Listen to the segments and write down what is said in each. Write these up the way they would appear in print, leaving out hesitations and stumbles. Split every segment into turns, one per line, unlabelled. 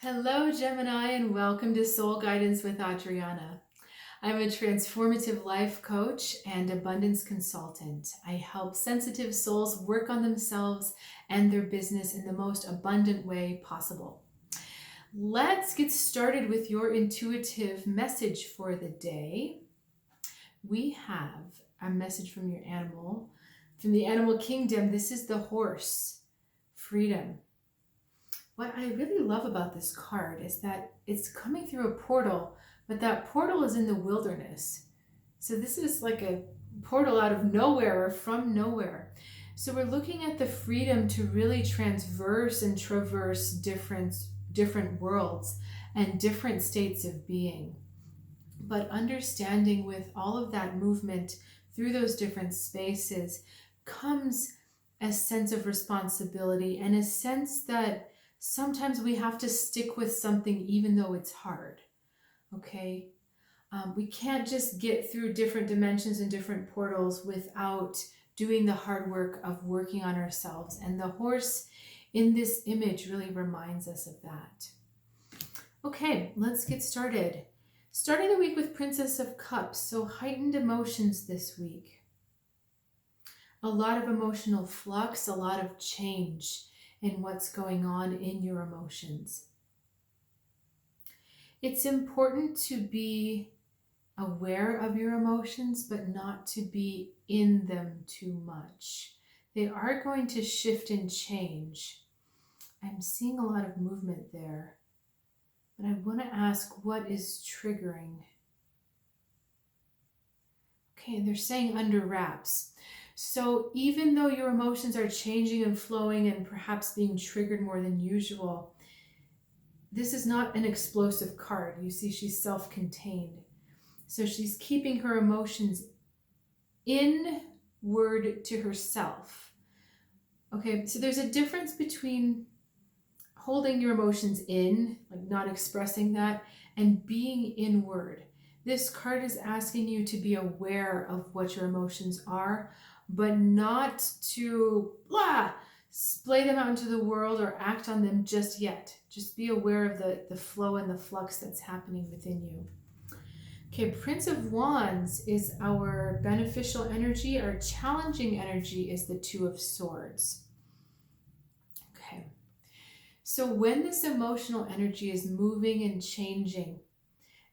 Hello, Gemini, and welcome to Soul Guidance with Adriana. I'm a transformative life coach and abundance consultant. I help sensitive souls work on themselves and their business in the most abundant way possible. Let's get started with your intuitive message for the day. We have a message from your animal, from the animal kingdom. This is the horse, freedom. What I really love about this card is that it's coming through a portal, but that portal is in the wilderness. So this is like a portal out of nowhere or from nowhere. So we're looking at the freedom to really transverse and traverse different worlds and different states of being. But understanding with all of that movement through those different spaces comes a sense of responsibility and a sense that sometimes we have to stick with something even though it's hard, okay? We can't just get through different dimensions and different portals without doing the hard work of working on ourselves. And the horse in this image really reminds us of that. Okay, let's get started. Starting the week with Princess of Cups, so heightened emotions this week. A lot of emotional flux, a lot of change in what's going on in your emotions. It's important to be aware of your emotions, but not to be in them too much. They are going to shift and change. I'm seeing a lot of movement there, but I want to ask, what is triggering? Okay, they're saying under wraps. So even though your emotions are changing and flowing and perhaps being triggered more than usual, this is not an explosive card. You see, she's self-contained. So she's keeping her emotions inward to herself. Okay, so there's a difference between holding your emotions in, like not expressing that, and being inward. This card is asking you to be aware of what your emotions are, but not to splay them out into the world or act on them just yet. Just be aware of the flow and the flux that's happening within you. Okay, Prince of Wands is our beneficial energy. Our challenging energy is the Two of Swords. Okay, so when this emotional energy is moving and changing,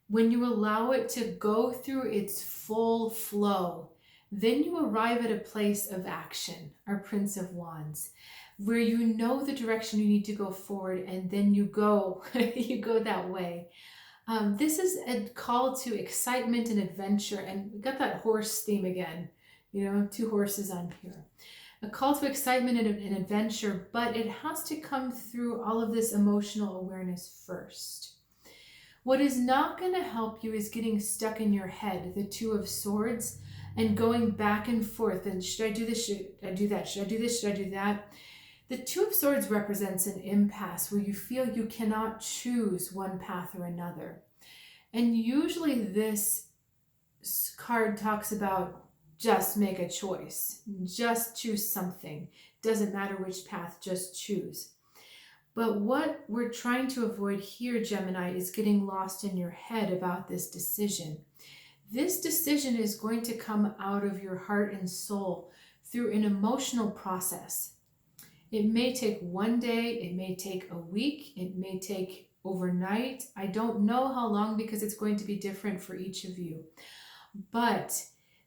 when you allow it to go through its full flow, then you arrive at a place of action, our Prince of Wands, where you know the direction you need to go forward, and then you go, you go that way. This is a call to excitement and adventure, and we got that horse theme again, you know, two horses on here. A call to excitement and adventure, but it has to come through all of this emotional awareness first. What is not going to help you is getting stuck in your head, the Two of Swords, and going back and forth. And should I do this? Should I do that? Should I do this? Should I do that? The Two of Swords represents an impasse where you feel you cannot choose one path or another. And usually this card talks about just make a choice. Just choose something. Doesn't matter which path, just choose. But what we're trying to avoid here, Gemini, is getting lost in your head about this decision. This decision is going to come out of your heart and soul through an emotional process. It may take one day, it may take a week, it may take overnight. I don't know how long because it's going to be different for each of you. But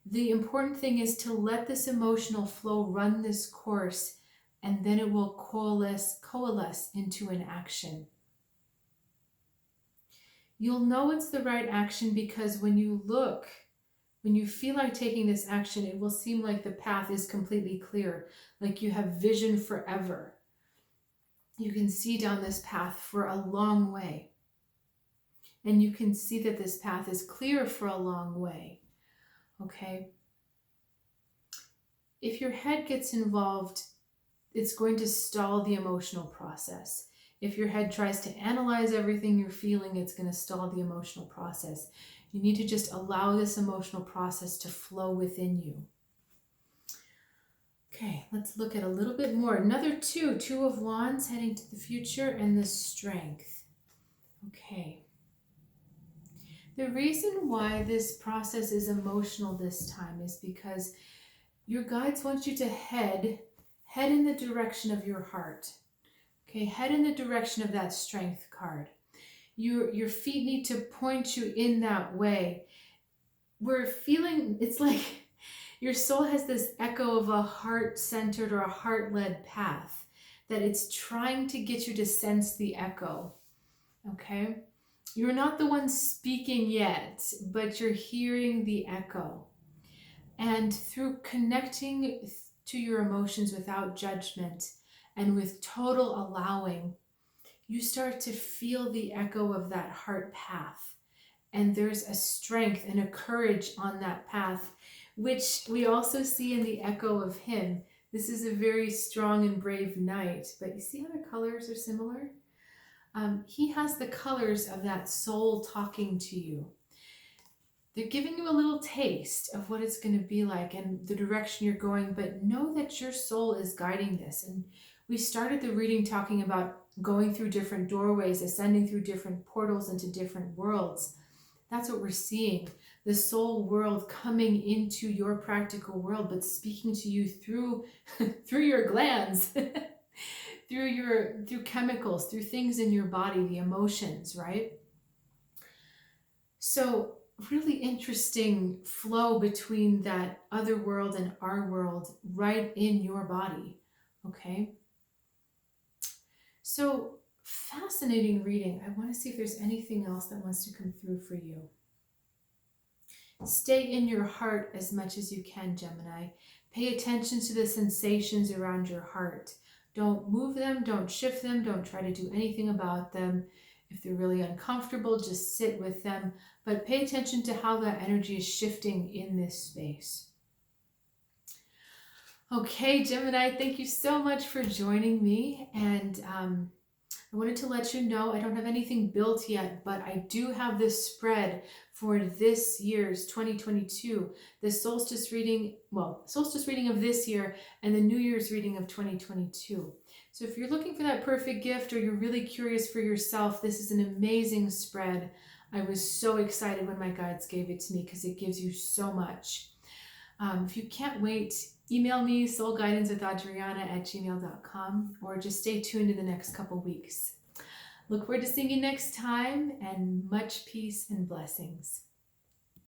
the important thing is to let this emotional flow run this course, and then it will coalesce into an action. You'll know it's the right action because when you look, when you feel like taking this action, it will seem like the path is completely clear, like you have vision forever. You can see down this path for a long way. And you can see that this path is clear for a long way. Okay? If your head gets involved, it's going to stall the emotional process. If your head tries to analyze everything you're feeling, it's going to stall the emotional process. You need to just allow this emotional process to flow within you. Okay, let's look at a little bit more. Another two of Wands heading to the future, and the Strength. Okay. The reason why this process is emotional this time is because your guides want you to head in the direction of your heart. Okay, head in the direction of that strength card. Your feet need to point you in that way. We're feeling, it's like your soul has this echo of a heart-centered or a heart-led path that it's trying to get you to sense the echo. Okay? You're not the one speaking yet, but you're hearing the echo. And through connecting to your emotions without judgment and with total allowing, you start to feel the echo of that heart path. And there's a strength and a courage on that path, which we also see in the echo of him. This is a very strong and brave knight, but you see how the colors are similar? He has the colors of that soul talking to you. They're giving you a little taste of what it's going to be like and the direction you're going, but know that your soul is guiding this. And we started the reading talking about going through different doorways, ascending through different portals into different worlds. That's what we're seeing. The soul world coming into your practical world, but speaking to you through your glands, through chemicals, through things in your body, the emotions, right? So really interesting flow between that other world and our world right in your body. Okay. So fascinating reading. I want to see if there's anything else that wants to come through for you. Stay in your heart as much as you can, Gemini. Pay attention to the sensations around your heart. Don't move them, don't shift them, don't try to do anything about them. If they're really uncomfortable, just sit with them, but pay attention to how that energy is shifting in this space. Okay, Gemini, thank you so much for joining me. And I wanted to let you know I don't have anything built yet, but I do have this spread for this year's 2022, the solstice reading of this year and the New Year's reading of 2022. So if you're looking for that perfect gift or you're really curious for yourself, this is an amazing spread. I was so excited when my guides gave it to me because it gives you so much. If you can't wait, email me soulguidanceWithAdriana@gmail.com or just stay tuned in the next couple weeks. Look forward to seeing you next time, and much peace and blessings.